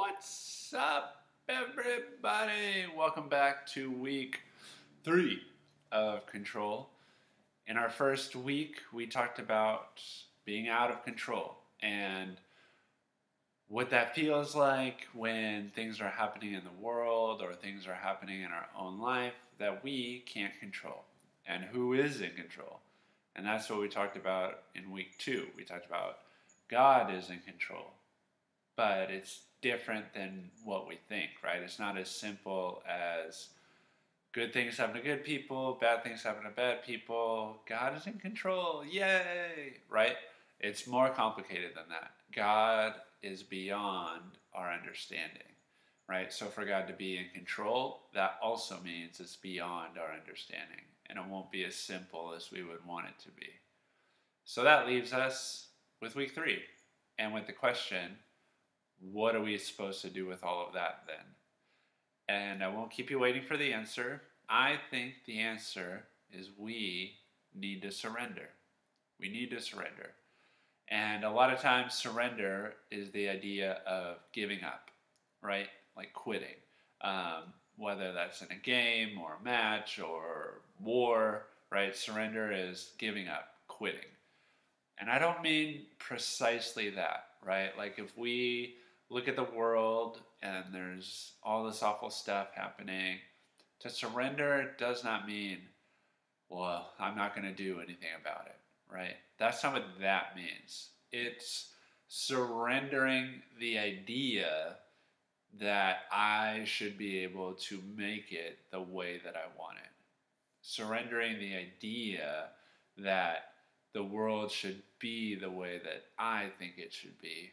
What's up, everybody? Welcome back to week 3 of Control. In our first week, we talked about being out of control and what that feels like when things are happening in the world or things are happening in our own life that we can't control, and who is in control. And that's what we talked about in week 2. We talked about God is in control, but it's different than what we think, right? It's not as simple as good things happen to good people, bad things happen to bad people. God is in control, yay, right? It's more complicated than that. God is beyond our understanding, right? So for God to be in control, that also means it's beyond our understanding, and it won't be as simple as we would want it to be. So that leaves us with week 3, and with the question, what are we supposed to do with all of that then? And I won't keep you waiting for the answer. I think the answer is we need to surrender. We need to surrender. And a lot of times surrender is the idea of giving up, right? Like quitting. Whether that's in a game or a match or war, right? Surrender is giving up, quitting. And I don't mean precisely that, right? Like if we look at the world and there's all this awful stuff happening, to surrender does not mean, well, I'm not going to do anything about it, right? That's not what that means. It's surrendering the idea that I should be able to make it the way that I want it. Surrendering the idea that the world should be the way that I think it should be,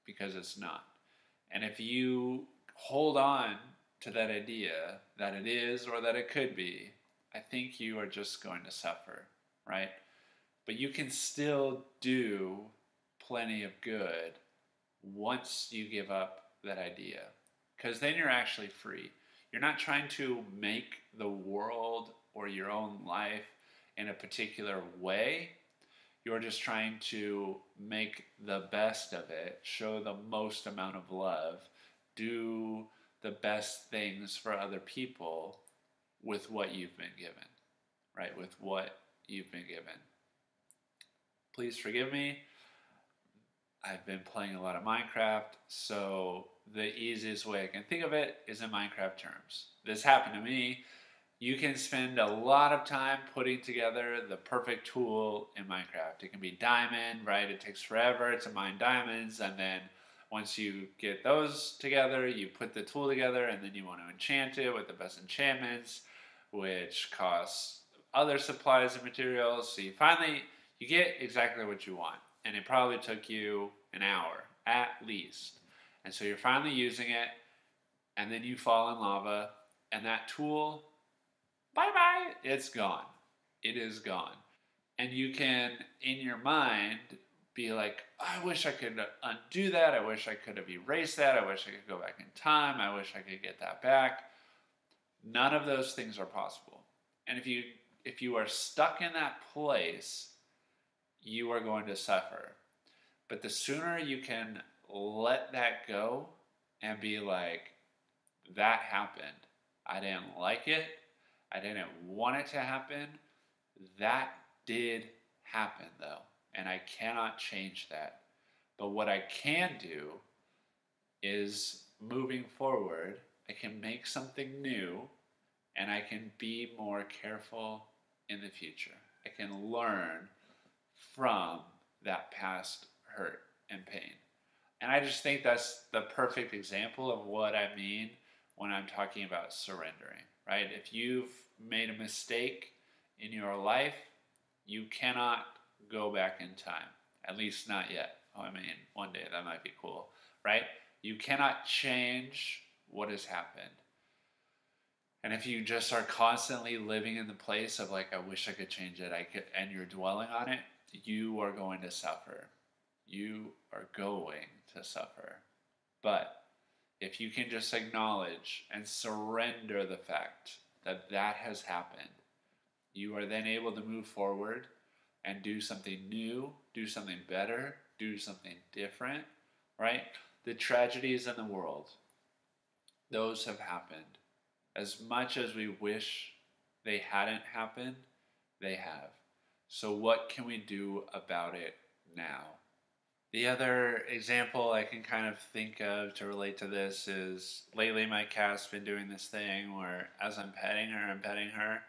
because it's not. And if you hold on to that idea that it is or that it could be, I think you are just going to suffer, right? But you can still do plenty of good once you give up that idea, because then you're actually free. You're not trying to make the world or your own life in a particular way. You're just trying to make the best of it, show the most amount of love, do the best things for other people with what you've been given, right? With what you've been given. Please forgive me. I've been playing a lot of Minecraft, so the easiest way I can think of it is in Minecraft terms. This happened to me. You can spend a lot of time putting together the perfect tool in Minecraft. It can be diamond, right? It takes forever to mine diamonds, and then once you get those together, you put the tool together, and then you want to enchant it with the best enchantments, which costs other supplies and materials. So you get exactly what you want, and it probably took you an hour at least. And so you're finally using it, and then you fall in lava, and that tool, bye-bye, it's gone. It is gone. And you can, in your mind, be like, I wish I could undo that. I wish I could have erased that. I wish I could go back in time. I wish I could get that back. None of those things are possible. And if you are stuck in that place, you are going to suffer. But the sooner you can let that go and be like, that happened. I didn't like it. I didn't want it to happen. That did happen, though, and I cannot change that. But what I can do is, moving forward, I can make something new, and I can be more careful in the future. I can learn from that past hurt and pain. And I just think that's the perfect example of what I mean when I'm talking about surrendering, right? If you've made a mistake in your life, you cannot go back in time. At least not yet. I mean, one day that might be cool, right? You cannot change what has happened. And if you just are constantly living in the place of like, I wish I could change it, and you're dwelling on it, you are going to suffer. You are going to suffer. But if you can just acknowledge and surrender the fact that that has happened, you are then able to move forward and do something new, do something better, do something different, right? The tragedies in the world, those have happened. As much as we wish they hadn't happened, they have. So, what can we do about it now? The other example I can kind of think of to relate to this is lately my cat's been doing this thing where as I'm petting her,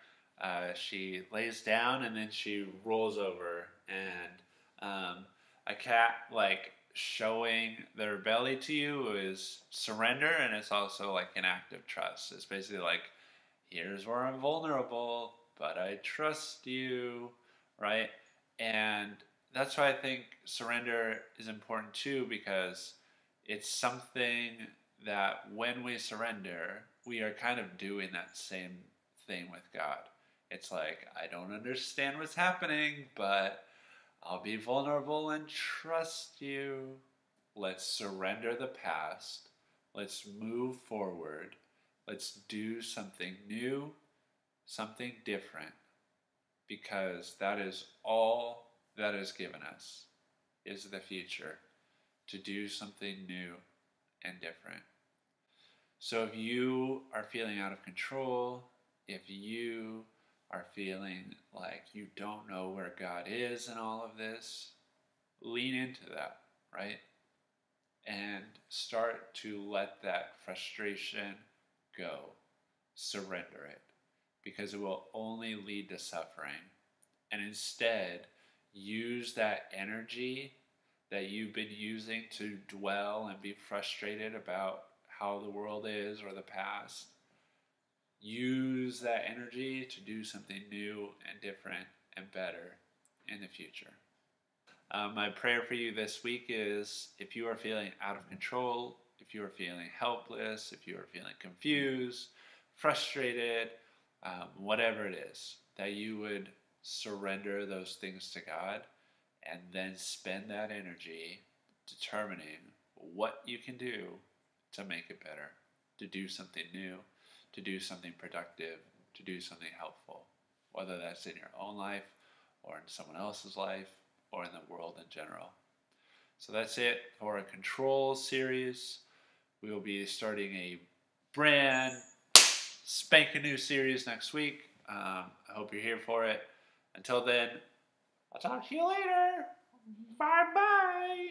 she lays down and then she rolls over. And a cat, like, showing their belly to you is surrender, and it's also like an act of trust. It's basically like, here's where I'm vulnerable, but I trust you, right? And that's why I think surrender is important too, because it's something that when we surrender, we are kind of doing that same thing with God. It's like, I don't understand what's happening, but I'll be vulnerable and trust you. Let's surrender the past. Let's move forward. Let's do something new, something different, because that is all that is given us, is the future, to do something new and different. So if you are feeling out of control, if you are feeling like you don't know where God is in all of this, lean into that, right? And start to let that frustration go. Surrender it, because it will only lead to suffering. And instead, use that energy that you've been using to dwell and be frustrated about how the world is or the past. Use that energy to do something new and different and better in the future. My prayer for you this week is, if you are feeling out of control, if you are feeling helpless, if you are feeling confused, frustrated, whatever it is, that you would surrender those things to God and then spend that energy determining what you can do to make it better, to do something new, to do something productive, to do something helpful, whether that's in your own life or in someone else's life or in the world in general. So that's it for a control series. We will be starting a brand spanking new series next week. I hope you're here for it. Until then, I'll talk to you later. Bye bye.